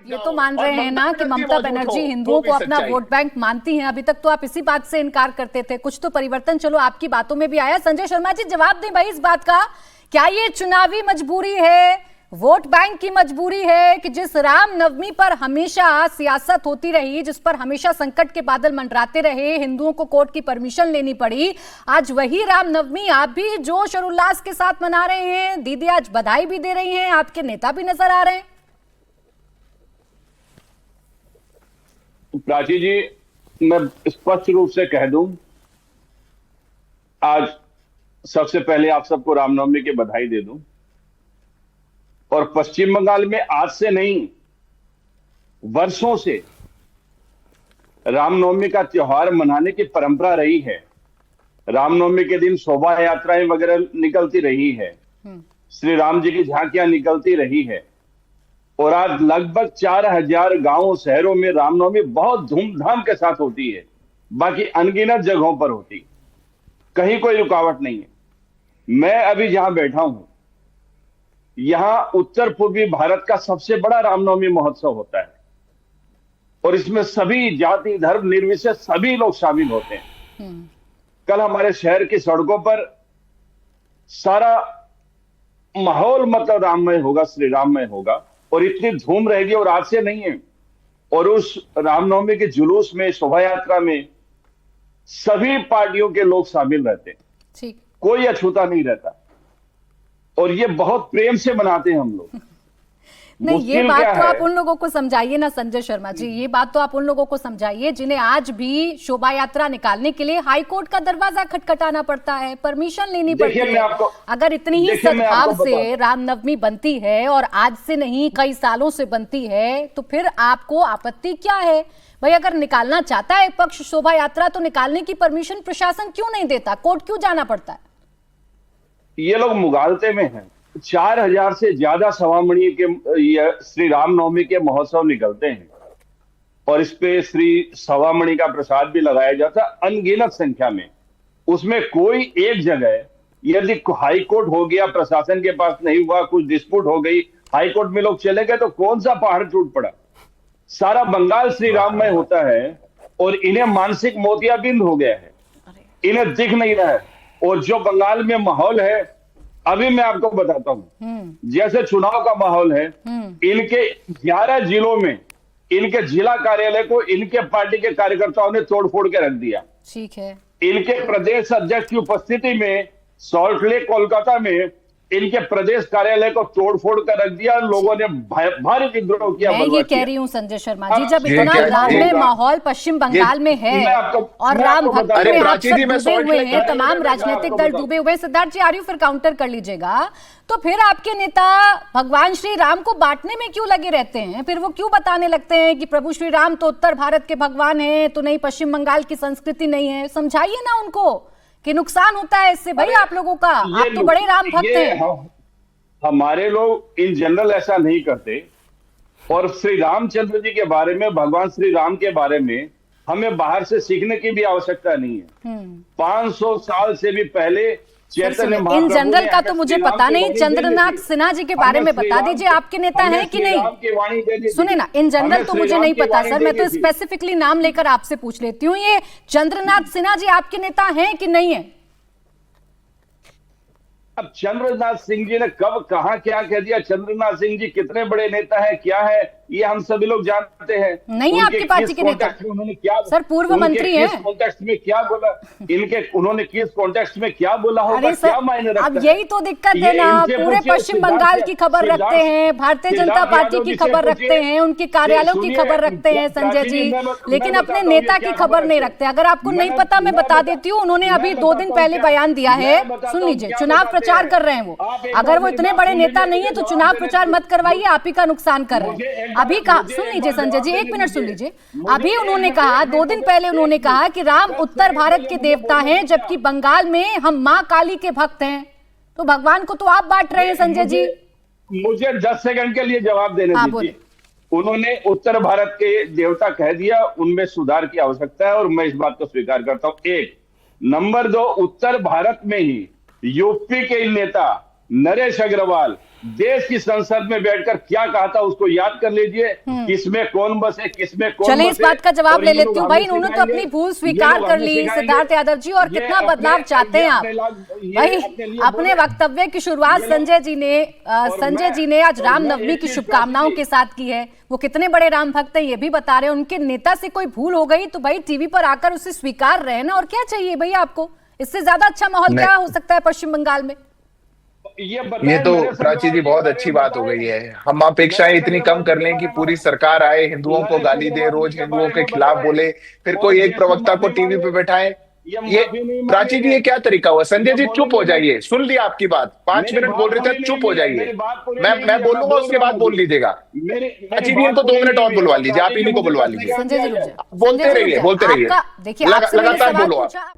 ये तो मान रहे हैं ना कि ममता बनर्जी हिंदुओं को अपना वोट बैंक मानती हैं। अभी तक तो आप इसी बात से इनकार करते थे, कुछ तो परिवर्तन चलो आपकी बातों में भी आया। संजय शर्मा जी जवाब दें भाई इस बात का, क्या ये चुनावी मजबूरी है, वोट बैंक की मजबूरी है कि जिस राम नवमी पर हमेशा सियासत होती रही, जिस पर हमेशा संकट के बादल मंडराते रहे, हिंदुओं को कोर्ट की परमिशन लेनी पड़ी, आज वही राम नवमी आप भी जोश और उल्लास के साथ मना रहे हैं, दीदी आज बधाई भी दे रही हैं, आपके नेता भी नजर आ रहे हैं। प्राची जी, मैं स्पष्ट रूप से कह दूं, आज सबसे पहले आप सबको रामनवमी की बधाई दे दूं। और पश्चिम बंगाल में आज से नहीं, वर्षों से रामनवमी का त्योहार मनाने की परंपरा रही है। रामनवमी के दिन शोभा यात्राएं वगैरह निकलती रही है, श्री राम जी की झांकियां निकलती रही है, और आज लगभग 4000 गांवों शहरों में रामनवमी बहुत धूमधाम के साथ होती है। बाकी अनगिनत जगहों पर होती, कहीं कोई रुकावट नहीं है। मैं अभी जहां बैठा हूं, यहां उत्तर पूर्वी भारत का सबसे बड़ा रामनवमी महोत्सव होता है, और इसमें सभी जाति धर्म निर्विशेष सभी लोग शामिल होते हैं। कल हमारे शहर की सड़कों पर सारा माहौल मतलब राममय होगा, श्री राममय होगा, और इतनी धूम रहेगी। और आज से नहीं है, और उस रामनवमी के जुलूस में, शोभा यात्रा में सभी पार्टियों के लोग शामिल रहते हैं, कोई अछूता नहीं रहता, और ये बहुत प्रेम से मनाते हैं हम लोग। नहीं, ये बात तो आप उन लोगों को समझाइए ना संजय शर्मा जी, ये बात तो आप उन लोगों को समझाइए जिन्हें आज भी शोभा यात्रा निकालने के लिए हाई कोर्ट का दरवाजा खटखटाना पड़ता है, परमिशन लेनी पड़ती है। अगर इतनी ही सद्भाव से रामनवमी बनती है और आज से नहीं कई सालों से बनती है, तो फिर आपको आपत्ति क्या है भाई? अगर निकालना चाहता है पक्ष शोभा यात्रा, तो निकालने की परमिशन प्रशासन क्यों नहीं देता, कोर्ट क्यों जाना पड़ता है? ये लोग मुगालते में हैं। 4000 से ज्यादा सवामणि के श्री रामनवमी के महोत्सव निकलते हैं, और इस पे श्री सवामणि का प्रसाद भी लगाया जाता है अनगिनत संख्या में। उसमें कोई एक जगह यदि हाई कोर्ट हो गया, प्रशासन के पास नहीं हुआ, कुछ डिस्प्यूट हो गई, हाई कोर्ट में लोग चले गए, तो कौन सा पहाड़ टूट पड़ा? सारा बंगाल श्री राममय होता है, और इन्हें मानसिक मोतियाबिंद हो गया है, इन्हें दिख नहीं रहा है। और जो बंगाल में माहौल है, अभी मैं आपको बताता हूं, जैसे चुनाव का माहौल है, इनके 11 जिलों में इनके जिला कार्यालय को इनके पार्टी के कार्यकर्ताओं ने तोड़फोड़ के रख दिया। ठीक है। इनके प्रदेश अध्यक्ष की उपस्थिति में सॉल्ट लेक कोलकाता में इनके प्रदेश कार्यालय को तोड़फोड़ कर रख दिया, लोगों ने भारी विद्रोह किया। मैं ये कह रही हूँ संजय शर्मा जी, जब इतना राममय माहौल पश्चिम बंगाल में है और राम भक्ति में आप सब डूबे हुए हैं, तमाम राजनीतिक दल डूबे हुए, सिद्धार्थ जी आर्यू फिर काउंटर कर लीजिएगा, तो फिर आपके नेता भगवान श्री राम को बांटने में क्यों लगे रहते हैं? फिर वो क्यों बताने लगते हैं कि प्रभु श्री राम तो उत्तर भारत के भगवान है, तो नहीं पश्चिम बंगाल की संस्कृति नहीं है? समझाइए ना उनको कि नुकसान होता है इससे भाई आप लोगों का, आप तो बड़े राम भक्त हैं। हमारे लोग इन जनरल ऐसा नहीं करते, और श्री रामचंद्र जी के बारे में, भगवान श्री राम के बारे में हमें बाहर से सीखने की भी आवश्यकता नहीं है। 500 साल से भी पहले चैतन्य इन जनरल का तो मुझे पता नहीं, चंद्रनाथ सिन्हा जी के बारे में बता दीजिए, आपके नेता हैं कि नहीं? सुने ना, इन जनरल तो मुझे नहीं पता सर, मैं तो स्पेसिफिकली नाम लेकर आपसे पूछ लेती हूँ, ये चंद्रनाथ सिन्हा जी आपके नेता हैं कि नहीं है? अब चंद्रनाथ सिंह जी ने कब कहां क्या कह दिया, चंद्रनाथ सिंह जी कितने बड़े नेता है, क्या है, ये हम सभी लोग जानते हैं। नहीं है आपकी पार्टी के नेता, उन्होंने क्या सर पूर्व मंत्री हैं, किस कॉन्टेक्स्ट में क्या बोला, उन्होंने किस कॉन्टेक्स्ट में क्या बोला होगा, क्या मायने रखता है? अब यही तो दिक्कत है ना, पूरे पश्चिम बंगाल की खबर रखते हैं, भारतीय जनता पार्टी की खबर रखते हैं, उनके कार्यालयों की खबर रखते हैं संजय जी, लेकिन अपने नेता की खबर नहीं रखते। अगर आपको नहीं पता मैं बता देती हूँ, उन्होंने अभी 2 दिन पहले बयान दिया है, सुन लीजिए, चुनाव प्रचार कर रहे हैं वो, अगर वो इतने बड़े नेता नहीं है तो चुनाव प्रचार मत करवाइए, आप ही का नुकसान कर रहे हैं। अभी कहा, सुन लीजिए संजय जी, 1 मिनट सुन लीजिए, अभी उन्होंने कहा, 2 दिन पहले उन्होंने कहा कि राम उत्तर भारत के देवता हैं, जबकि बंगाल में हम मां काली के भक्त हैं। तो भगवान को तो आप बांट रहे हैं संजय जी। मुझे 10 सेकंड के लिए जवाब देने दीजिए। उन्होंने उत्तर भारत के देवता कह दिया, उनमें सुधार की आवश्यकता है, और मैं इस बात को स्वीकार करता हूं। 1 नंबर 2, उत्तर भारत में ही यूपी के नेता नरेश अग्रवाल देश की संसद में बैठकर क्या कहा था उसको याद कर लीजिए। किसमें कौन बसे, किसमें कौन चलिए इस बसे, बात का जवाब और ले ये लेती लोग हूँ हमें भाई, उन्होंने तो अपनी सिखाएंगे, भूल ये स्वीकार लोग कर हमें ली सिखाएंगे। सिद्धार्थ यादव जी, और ये कितना अपने- बदलाव चाहते ये हैं आप ये भाई। अपने लिए अपने बोल- वक्तव्य की शुरुआत ये लोग- संजय जी ने आज और रामनवमी मैं एक की चीज शुभकामनाओं कहती- के साथ की है। वो कितने बड़े राम भक्त हैं ये भी बता रहे हैं। उनके नेता से कोई भूल हो गई तो भाई टीवी पर आकर उसे स्वीकार रहे ना, और क्या चाहिए भैया आपको? इससे ज्यादा अच्छा माहौल क्या हो सकता है पश्चिम बंगाल में? ये तो प्राची जी बहुत अच्छी बात हो गई है। हम अपेक्षाएं इतनी कम कर लें कि पूरी सरकार आए, हिंदुओं को गाली दे, रोज हिंदुओं के खिलाफ बोले, फिर कोई एक प्रवक्ता को टीवी पे बैठाए। ये प्राची जी ये क्या तरीका हुआ? संजय जी चुप हो जाइए, सुन लिया आपकी बात, 5 मिनट बोल रहे थे, चुप हो जाइए। मैं बोलूंगा उसके बाद बोल लीजिएगा। प्राची जी इनको 2 मिनट और बुलवा लीजिए, आप इन्हीं को बुलवा लीजिए। संजय जी रुक जाइए। बोलते रहिए, बोलते रहिए, आपका देखिए, आपसे मैंने लगातार सवाल बोलो आप। पूछा।